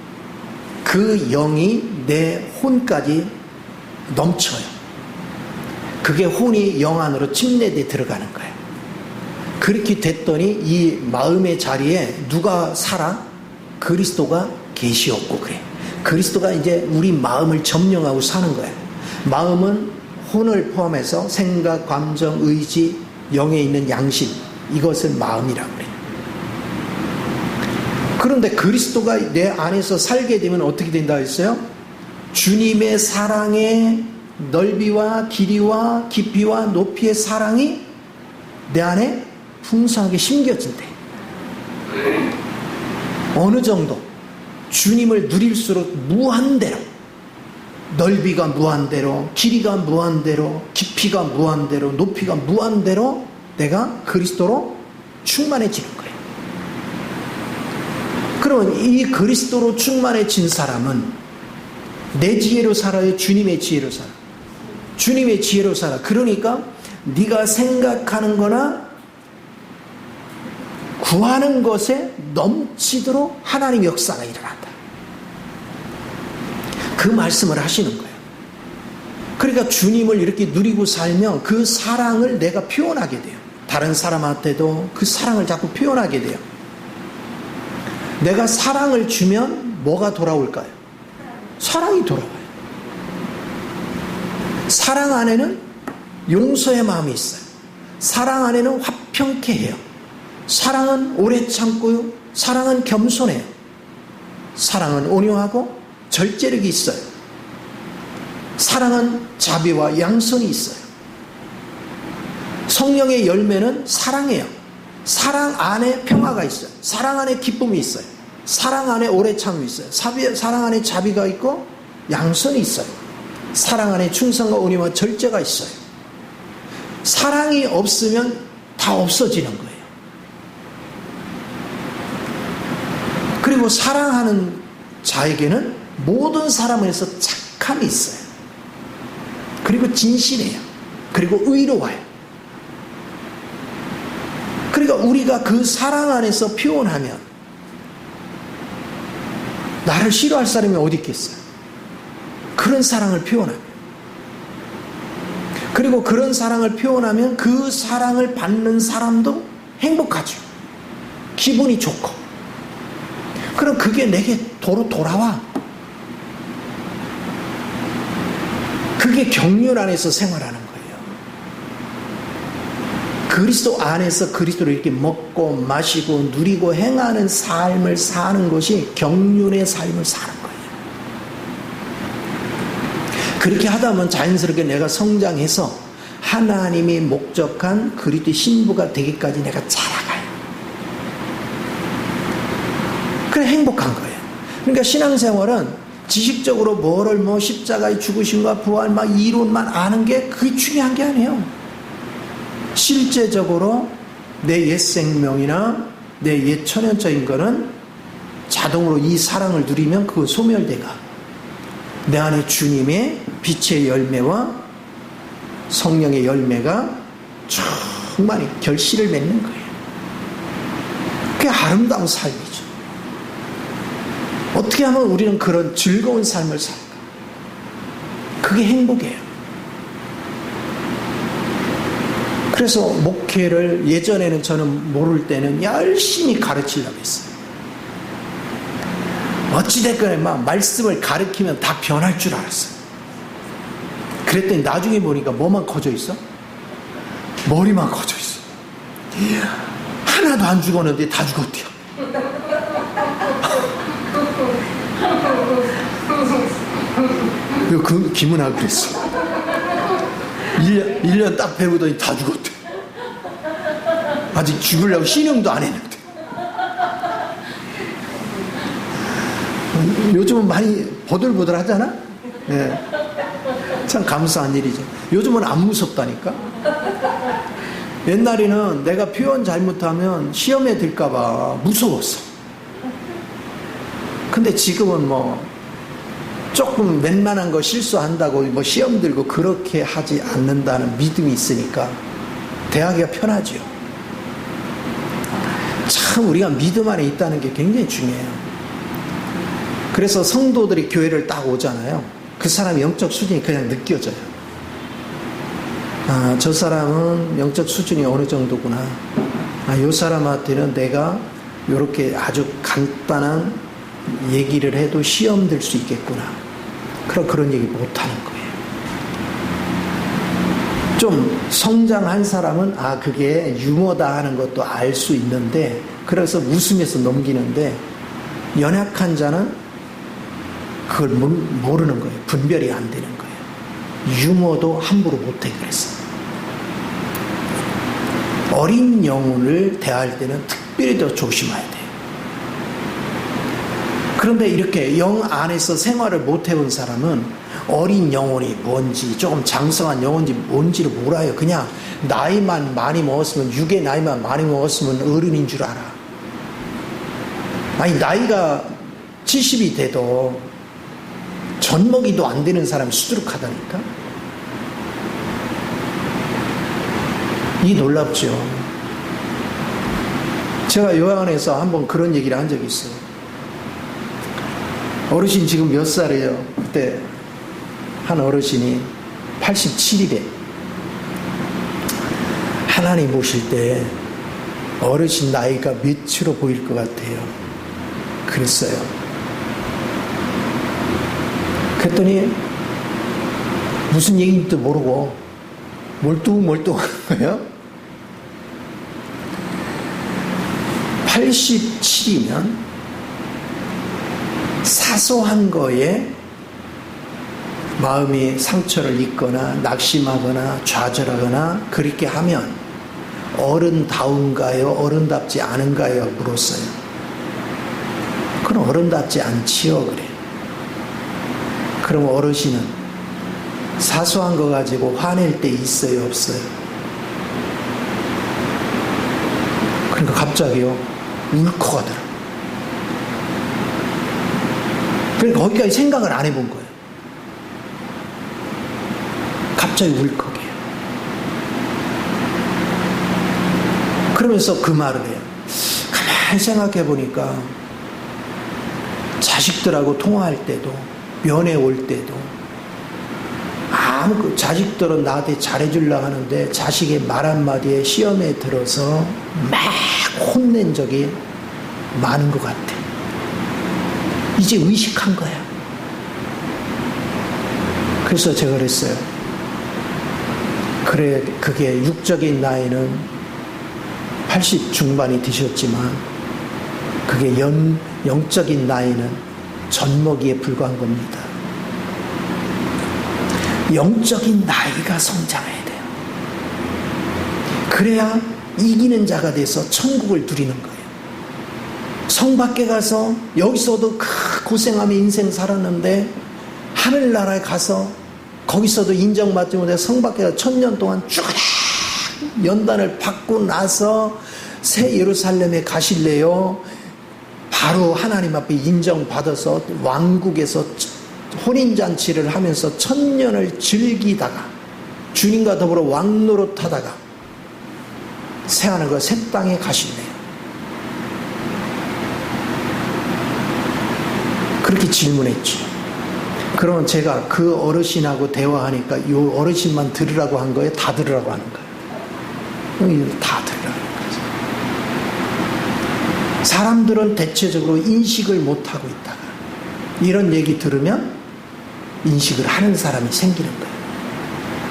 그 영이 내 혼까지 넘쳐요. 그게 혼이 영 안으로 침례돼 들어가는 거예요. 그렇게 됐더니 이 마음의 자리에 누가 살아? 그리스도가 계시었고 그래. 그리스도가 이제 우리 마음을 점령하고 사는 거예요. 마음은 혼을 포함해서 생각, 감정, 의지, 영에 있는 양심, 이것을 마음이라고 그래요. 그런데 그리스도가 내 안에서 살게 되면 어떻게 된다 했어요? 주님의 사랑의 넓이와 길이와 깊이와 높이의 사랑이 내 안에 풍성하게 심겨진대. 어느 정도? 주님을 누릴수록 무한대로, 넓이가 무한대로, 길이가 무한대로, 깊이가 무한대로, 높이가 무한대로 내가 그리스도로 충만해지는 거예요. 그러면 이 그리스도로 충만해진 사람은 내 지혜로 살아요? 주님의 지혜로 살아? 주님의 지혜로 살아. 그러니까 네가 생각하는 거나 구하는 것에 넘치도록 하나님 역사가 일어난다. 그 말씀을 하시는 거예요. 그러니까 주님을 이렇게 누리고 살면 그 사랑을 내가 표현하게 돼요. 다른 사람한테도 그 사랑을 자꾸 표현하게 돼요. 내가 사랑을 주면 뭐가 돌아올까요? 사랑이 돌아와요. 사랑 안에는 용서의 마음이 있어요. 사랑 안에는 화평케 해요. 사랑은 오래 참고요. 사랑은 겸손해요. 사랑은 온유하고 절제력이 있어요. 사랑은 자비와 양선이 있어요. 성령의 열매는 사랑이에요. 사랑 안에 평화가 있어요. 사랑 안에 기쁨이 있어요. 사랑 안에 오래 참음이 있어요. 사랑 안에 자비가 있고 양선이 있어요. 사랑 안에 충성과 온유와 절제가 있어요. 사랑이 없으면 다 없어지는 거예요. 그리고 사랑하는 자에게는 모든 사람에서 착함이 있어요. 그리고 진실해요. 그리고 의로워요. 그러니까 우리가 그 사랑 안에서 표현하면 나를 싫어할 사람이 어디 있겠어요? 그런 사랑을 표현하면, 그리고 그런 사랑을 표현하면 그 사랑을 받는 사람도 행복하죠. 기분이 좋고. 그럼 그게 내게 돌아와. 그게 경륜 안에서 생활하는 거예요. 그리스도 안에서 그리스도를 이렇게 먹고 마시고 누리고 행하는 삶을 사는 것이 경륜의 삶을 사는 거예요. 그렇게 하다 보면 자연스럽게 내가 성장해서 하나님이 목적한 그리스도의 신부가 되기까지 내가 자라가요. 그래 행복한 거예요. 그러니까 신앙생활은 지식적으로 뭐를 십자가의 죽으심과 부활 이론만 아는 게 그게 중요한 게 아니에요. 실제적으로 내 옛 생명이나 내 옛 천연적인 거는 자동으로 이 사랑을 누리면 그거 소멸돼가. 내 안에 주님의 빛의 열매와 성령의 열매가 충만히 결실을 맺는 거예요. 그게 아름다운 삶이죠. 어떻게 하면 우리는 그런 즐거운 삶을 살까? 그게 행복이에요. 그래서 목회를 예전에는 저는 모를 때는 열심히 가르치려고 했어요. 어찌됐건 말씀을 가르치면 다 변할 줄 알았어요. 그랬더니 나중에 보니까 뭐만 커져 있어? 머리만 커져 있어. 하나도 안 죽었는데 다 죽었대요. 그 김은아 그랬어. 1년 딱 배우더니 다 죽었대. 아직 죽으려고 신용도 안 했는데. 요즘은 많이 보들보들 하잖아? 네. 참 감사한 일이죠. 요즘은 안 무섭다니까? 옛날에는 내가 표현 잘못하면 시험에 들까봐 무서웠어. 근데 지금은 뭐, 조금 웬만한 거 실수한다고 뭐 시험 들고 그렇게 하지 않는다는 믿음이 있으니까 대하기가 편하죠. 참 우리가 믿음 안에 있다는 게 굉장히 중요해요. 그래서 성도들이 교회를 딱 오잖아요. 그 사람의 영적 수준이 그냥 느껴져요. 아, 저 사람은 영적 수준이 어느 정도구나. 아, 요 사람한테는 내가 이렇게 아주 간단한 얘기를 해도 시험 들 수 있겠구나. 그런 얘기 못하는 거예요. 좀 성장한 사람은 아 그게 유머다 하는 것도 알 수 있는데 그래서 웃으면서 넘기는데 연약한 자는 그걸 모르는 거예요. 분별이 안 되는 거예요. 유머도 함부로 못해 그랬어요. 어린 영혼을 대할 때는 특별히 더 조심해야 돼요. 그런데 이렇게 영 안에서 생활을 못 해본 사람은 어린 영혼이 뭔지 조금 장성한 영혼인지 뭔지를 몰라요. 그냥 나이만 많이 먹었으면 육의 나이만 많이 먹었으면 어른인 줄 알아. 아니 나이가 70이 돼도 젖먹이도 안 되는 사람이 수두룩하다니까. 이 놀랍죠. 제가 요양원에서 한번 그런 얘기를 한 적이 있어요. 어르신 지금 몇 살이에요? 그때 한 어르신이 87이래. 하나님 보실 때 어르신 나이가 몇으로 보일 것 같아요? 그랬어요. 그랬더니 무슨 얘기인지도 모르고 몰뚱몰뚱한 거예요. 87이면 사소한 거에 마음이 상처를 입거나 낙심하거나 좌절하거나 그렇게 하면 어른다운가요? 어른답지 않은가요? 물었어요. 그럼 어른답지 않지요. 그래. 그럼 어르신은 사소한 거 가지고 화낼 때 있어요? 없어요? 그러니까 갑자기요 울컥하더라. 그러니까 거기까지 생각을 안 해본 거예요. 갑자기 울컥해요. 그러면서 그 말을 해요. 가만히 생각해 보니까 자식들하고 통화할 때도 면회 올 때도 자식들은 나한테 잘해주려고 하는데 자식의 말 한마디에 시험에 들어서 막 혼낸 적이 많은 것 같아. 이제 의식한 거야. 그래서 제가 그랬어요. 그래, 그게 육적인 나이는 80 중반이 되셨지만 그게 영적인 나이는 젖먹이에 불과한 겁니다. 영적인 나이가 성장해야 돼요. 그래야 이기는 자가 돼서 천국을 누리는 거예요. 성 밖에 가서 여기서도 고생하며 인생 살았는데 하늘나라에 가서 거기서도 인정받지 못해 성 밖에 가서 1000년 동안 쭉 연단을 받고 나서 새 예루살렘에 가실래요? 바로 하나님 앞에 인정받아서 왕국에서 혼인잔치를 하면서 1000년을 즐기다가 주님과 더불어 왕노릇하다가 새하늘과 새 땅에 가실래요? 그렇게 질문했죠. 그러면 제가 그 어르신하고 대화하니까 이 어르신만 들으라고 한 거예요? 다 들으라고 하는 거예요? 다 들으라고 하는 거죠. 사람들은 대체적으로 인식을 못하고 있다가 이런 얘기 들으면 인식을 하는 사람이 생기는 거예요.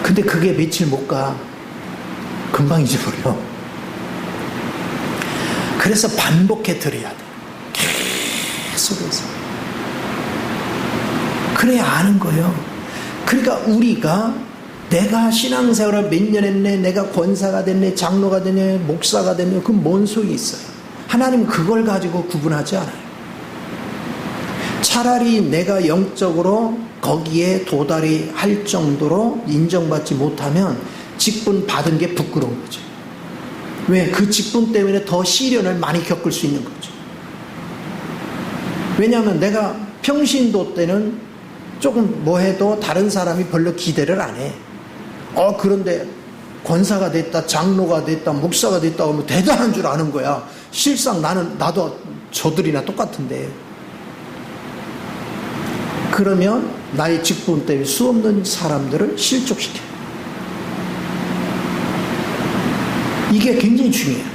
근데 그게 며칠 못 가. 금방 잊어버려. 그래서 반복해 드려야 돼. 계속해서. 그래야 아는 거예요. 그러니까 우리가 내가 신앙생활을 몇 년 했네, 내가 권사가 됐네, 장로가 됐네, 목사가 됐네, 그건 뭔 소용이 있어요. 하나님은 그걸 가지고 구분하지 않아요. 차라리 내가 영적으로 거기에 도달이 할 정도로 인정받지 못하면 직분 받은 게 부끄러운 거죠. 왜? 그 직분 때문에 더 시련을 많이 겪을 수 있는 거죠. 왜냐하면 내가 평신도 때는 조금 뭐 해도 다른 사람이 별로 기대를 안 해. 그런데 권사가 됐다, 장로가 됐다, 목사가 됐다 하면 대단한 줄 아는 거야. 실상 나도 저들이나 똑같은데. 그러면 나의 직분 때문에 수없는 사람들을 실족시켜. 이게 굉장히 중요해요.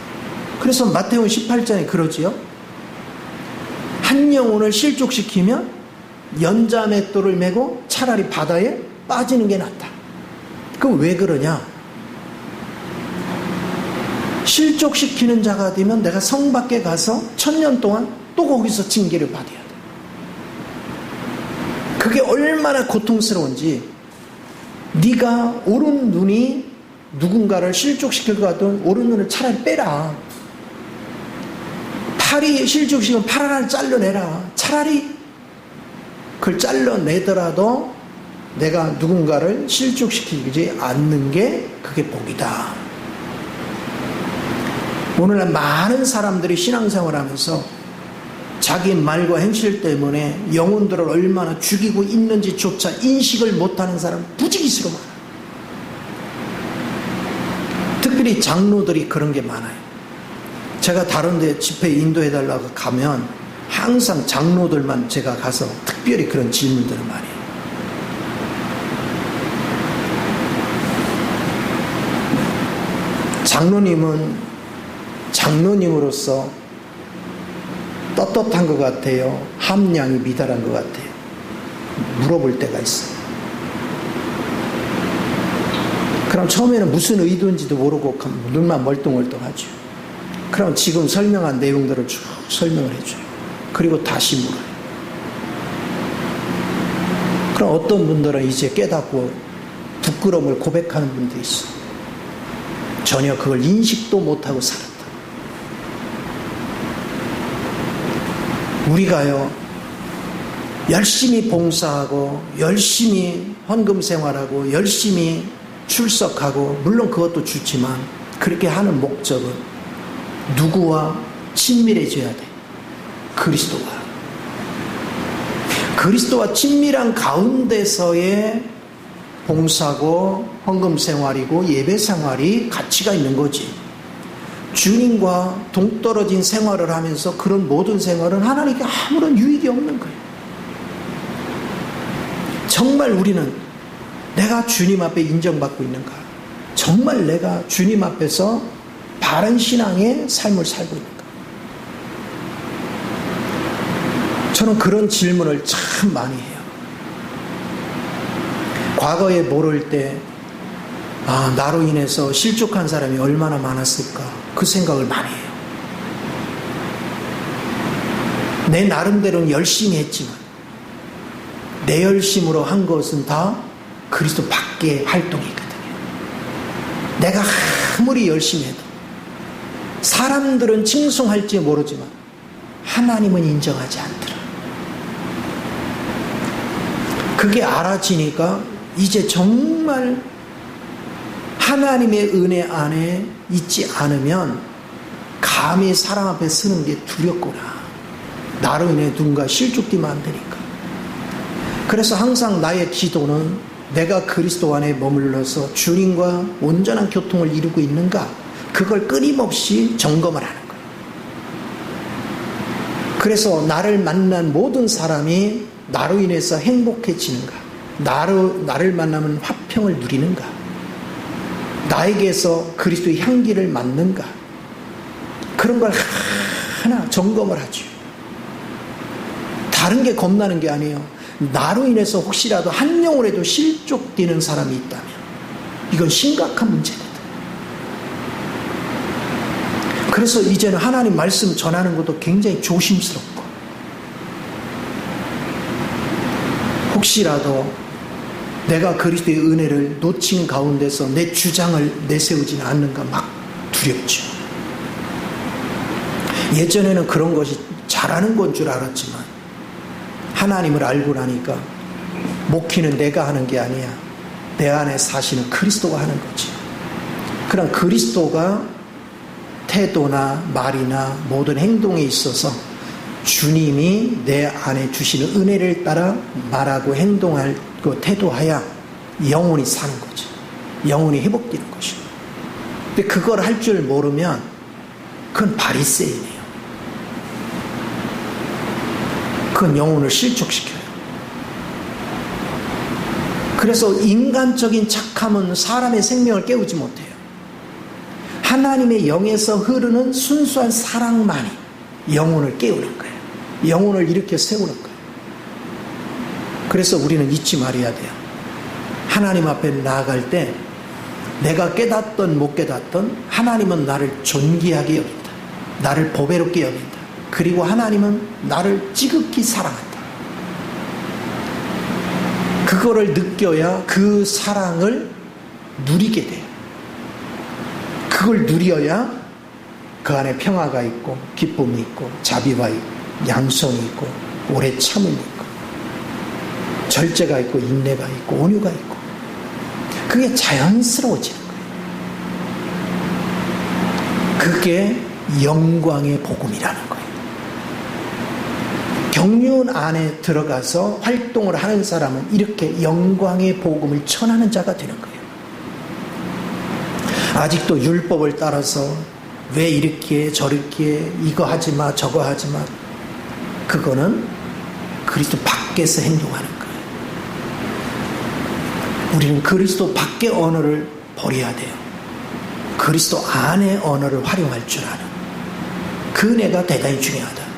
그래서 마태복음 18장에 그러지요. 한 영혼을 실족시키면 연자맷돌을 메고 차라리 바다에 빠지는 게 낫다. 그럼 왜 그러냐? 실족시키는 자가 되면 내가 성 밖에 가서 1000년 동안 또 거기서 징계를 받아야 돼. 그게 얼마나 고통스러운지. 네가 오른 눈이 누군가를 실족시킬 것 같으면 오른 눈을 차라리 빼라. 팔이 실족시키면 팔 하나를 잘라내라. 차라리 그걸 잘라내더라도 내가 누군가를 실족시키지 않는 게 그게 복이다. 오늘날 많은 사람들이 신앙생활하면서 자기 말과 행실 때문에 영혼들을 얼마나 죽이고 있는지조차 인식을 못하는 사람 부지기수로 많아요. 특별히 장로들이 그런 게 많아요. 제가 다른 데 집회 인도해달라고 가면 항상 장로들만 제가 가서 특별히 그런 질문들을 많이 해요. 장로님은 장로님으로서 떳떳한 것 같아요? 함량이 미달한 것 같아요? 물어볼 때가 있어요. 그럼 처음에는 무슨 의도인지도 모르고 눈만 멀뚱멀뚱하죠. 그럼 지금 설명한 내용들을 쭉 설명을 해줘요. 그리고 다시 물어요. 그럼 어떤 분들은 이제 깨닫고 부끄러움을 고백하는 분들이 있어요. 전혀 그걸 인식도 못하고 살았다. 우리가요, 열심히 봉사하고 열심히 헌금 생활하고 열심히 출석하고 물론 그것도 좋지만 그렇게 하는 목적은 누구와 친밀해져야 돼? 그리스도와 친밀한 가운데서의 봉사고 헌금 생활이고 예배 생활이 가치가 있는 거지. 주님과 동떨어진 생활을 하면서 그런 모든 생활은 하나님께 아무런 유익이 없는 거예요. 정말 우리는 내가 주님 앞에 인정받고 있는가? 정말 내가 주님 앞에서 바른 신앙의 삶을 살고 있는가? 저는 그런 질문을 참 많이 해요. 과거에 모를 때 나로 인해서 실족한 사람이 얼마나 많았을까? 그 생각을 많이 해요. 내 나름대로는 열심히 했지만 내 열심으로 한 것은 다 그리스도 밖의 활동이거든요. 내가 아무리 열심히 해도 사람들은 칭송할지 모르지만 하나님은 인정하지 않더라. 그게 알아지니까 이제 정말 하나님의 은혜 안에 있지 않으면 감히 사람 앞에 서는 게 두렵구나. 나로 인해 누군가 실족되면 안 되니까. 그래서 항상 나의 기도는 내가 그리스도 안에 머물러서 주님과 온전한 교통을 이루고 있는가, 그걸 끊임없이 점검을 하는 거예요. 그래서 나를 만난 모든 사람이 나로 인해서 행복해지는가, 나를 만나면 화평을 누리는가, 나에게서 그리스도의 향기를 맡는가, 그런 걸 하나 점검을 하죠. 다른 게 겁나는 게 아니에요. 나로 인해서 혹시라도 한 영혼에도 실족되는 사람이 있다면 이건 심각한 문제거든. 그래서 이제는 하나님 말씀 전하는 것도 굉장히 조심스럽고, 혹시라도 내가 그리스도의 은혜를 놓친 가운데서 내 주장을 내세우지는 않는가 막 두렵죠. 예전에는 그런 것이 잘하는 건 줄 알았지만 하나님을 알고 나니까 목회는 내가 하는 게 아니야. 내 안에 사시는 그리스도가 하는 거지. 그럼 그리스도가 태도나 말이나 모든 행동에 있어서 주님이 내 안에 주시는 은혜를 따라 말하고 행동할 그 태도하야 영혼이 사는 거죠. 영혼이 회복되는 것이고. 근데 그걸 할 줄 모르면 그건 바리새인이에요. 그건 영혼을 실족시켜요. 그래서 인간적인 착함은 사람의 생명을 깨우지 못해요. 하나님의 영에서 흐르는 순수한 사랑만이 영혼을 깨우는 거예요. 영혼을 일으켜 세우는 거예요. 그래서 우리는 잊지 말아야 돼요. 하나님 앞에 나아갈 때 내가 깨닫던 못 깨닫던 하나님은 나를 존귀하게 여긴다. 나를 보배롭게 여긴다. 그리고 하나님은 나를 지극히 사랑한다. 그거를 느껴야 그 사랑을 누리게 돼요. 그걸 누려야 그 안에 평화가 있고 기쁨이 있고 자비가 있고 양성이 있고 오래 참음이 있고 절제가 있고 인내가 있고 온유가 있고 그게 자연스러워지는 거예요. 그게 영광의 복음이라는 거예요. 경륜 안에 들어가서 활동을 하는 사람은 이렇게 영광의 복음을 전하는 자가 되는 거예요. 아직도 율법을 따라서 왜 이렇게 저렇게 이거 하지 마 저거 하지 마, 그거는 그리스도 밖에서 행동하는 거예요. 우리는 그리스도 밖의 언어를 버려야 돼요. 그리스도 안의 언어를 활용할 줄 아는 그 은혜가 대단히 중요하다.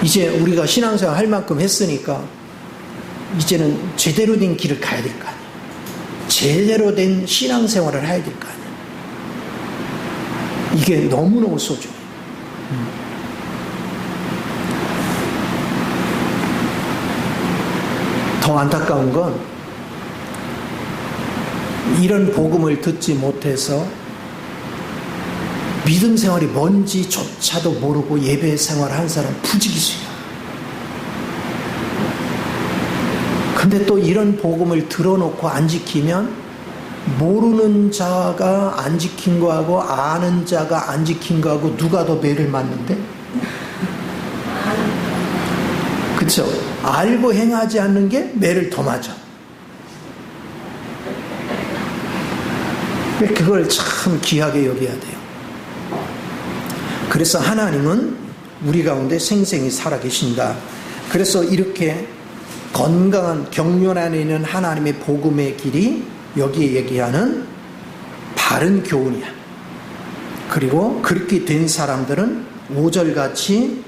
이제 우리가 신앙생활 할 만큼 했으니까 이제는 제대로 된 길을 가야 될 거 아니에요. 제대로 된 신앙생활을 해야 될 거 아니에요. 이게 너무너무 소중해요. 더 안타까운 건 이런 복음을 듣지 못해서 믿음 생활이 뭔지조차도 모르고 예배 생활을 하는 사람 부지기수예요. 근데 또 이런 복음을 들어놓고 안 지키면 모르는 자가 안 지킨 거하고 아는 자가 안 지킨 거하고 누가 더 매를 맞는데? 그쵸? 알고 행하지 않는 게 매를 더 맞아. 그걸 참 귀하게 여겨야 돼요. 그래서 하나님은 우리 가운데 생생히 살아계신다. 그래서 이렇게 건강한 경륜 안에 있는 하나님의 복음의 길이 여기에 얘기하는 바른 교훈이야. 그리고 그렇게 된 사람들은 5절같이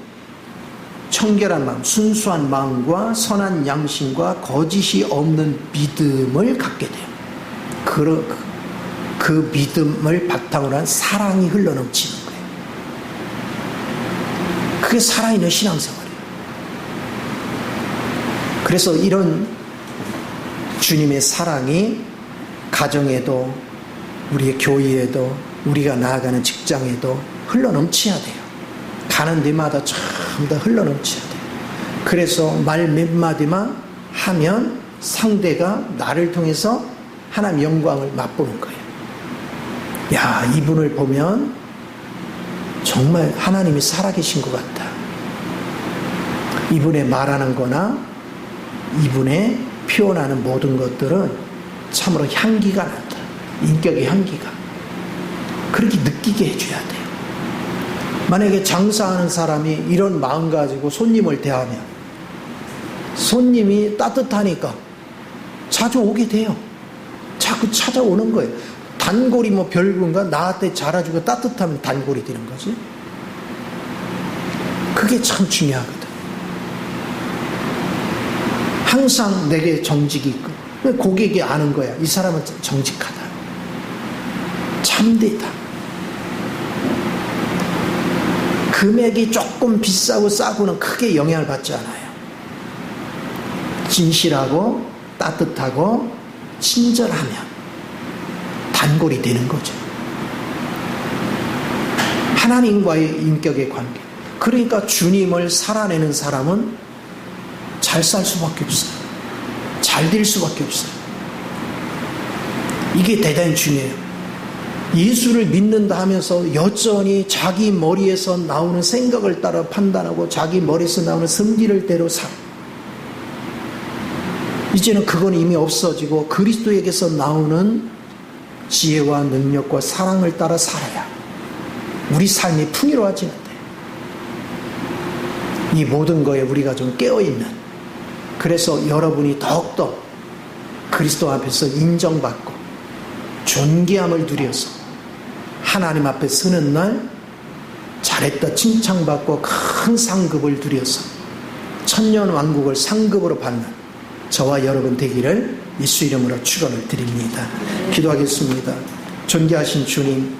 청결한 마음, 순수한 마음과 선한 양심과 거짓이 없는 믿음을 갖게 돼요. 그 믿음을 바탕으로 한 사랑이 흘러넘치는 거예요. 그게 살아있는 신앙생활이에요. 그래서 이런 주님의 사랑이 가정에도 우리의 교회에도 우리가 나아가는 직장에도 흘러넘쳐야 돼요. 가는 데마다 전부 다 흘러넘쳐야 돼요. 그래서 말 몇 마디만 하면 상대가 나를 통해서 하나님 영광을 맛보는 거예요. 야, 이분을 보면 정말 하나님이 살아계신 것 같다. 이분의 말하는 거나 이분의 표현하는 모든 것들은 참으로 향기가 난다. 인격의 향기가. 그렇게 느끼게 해줘야 돼요. 만약에 장사하는 사람이 이런 마음 가지고 손님을 대하면 손님이 따뜻하니까 자주 오게 돼요. 자꾸 찾아오는 거예요. 단골이 뭐 별건가? 나한테 잘해주고 따뜻하면 단골이 되는 거지. 그게 참 중요하거든. 항상 내게 정직이 있고 고객이 아는 거야. 이 사람은 정직하다, 참되다. 금액이 조금 비싸고 싸고는 크게 영향을 받지 않아요. 진실하고 따뜻하고 친절하면 단골이 되는 거죠. 하나님과의 인격의 관계. 그러니까 주님을 살아내는 사람은 잘 살 수밖에 없어요. 잘 될 수밖에 없어요. 이게 대단히 중요해요. 예수를 믿는다 하면서 여전히 자기 머리에서 나오는 생각을 따라 판단하고 자기 머리에서 나오는 성질을 대로 살아. 이제는 그건 이미 없어지고 그리스도에게서 나오는 지혜와 능력과 사랑을 따라 살아야 우리 삶이 풍요로워지는데, 이 모든 거에 우리가 좀 깨어있는, 그래서 여러분이 더욱더 그리스도 앞에서 인정받고 존귀함을 누려서 하나님 앞에 서는 날 잘했다 칭찬받고 큰 상급을 누려서 천년왕국을 상급으로 받는 저와 여러분 되기를 예수 이름으로 축원을 드립니다. 기도하겠습니다. 존귀하신 주님,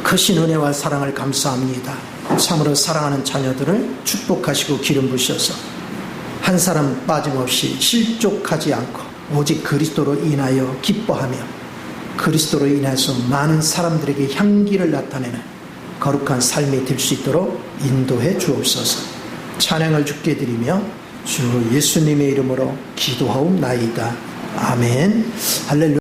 크신 은혜와 사랑을 감사합니다. 참으로 사랑하는 자녀들을 축복하시고 기름 부으셔서 한 사람 빠짐없이 실족하지 않고 오직 그리스도로 인하여 기뻐하며 그리스도로 인해서 많은 사람들에게 향기를 나타내는 거룩한 삶이 될 수 있도록 인도해 주옵소서. 찬양을 주께 드리며 주 예수님의 이름으로 기도하옵나이다. 아멘. 할렐루야.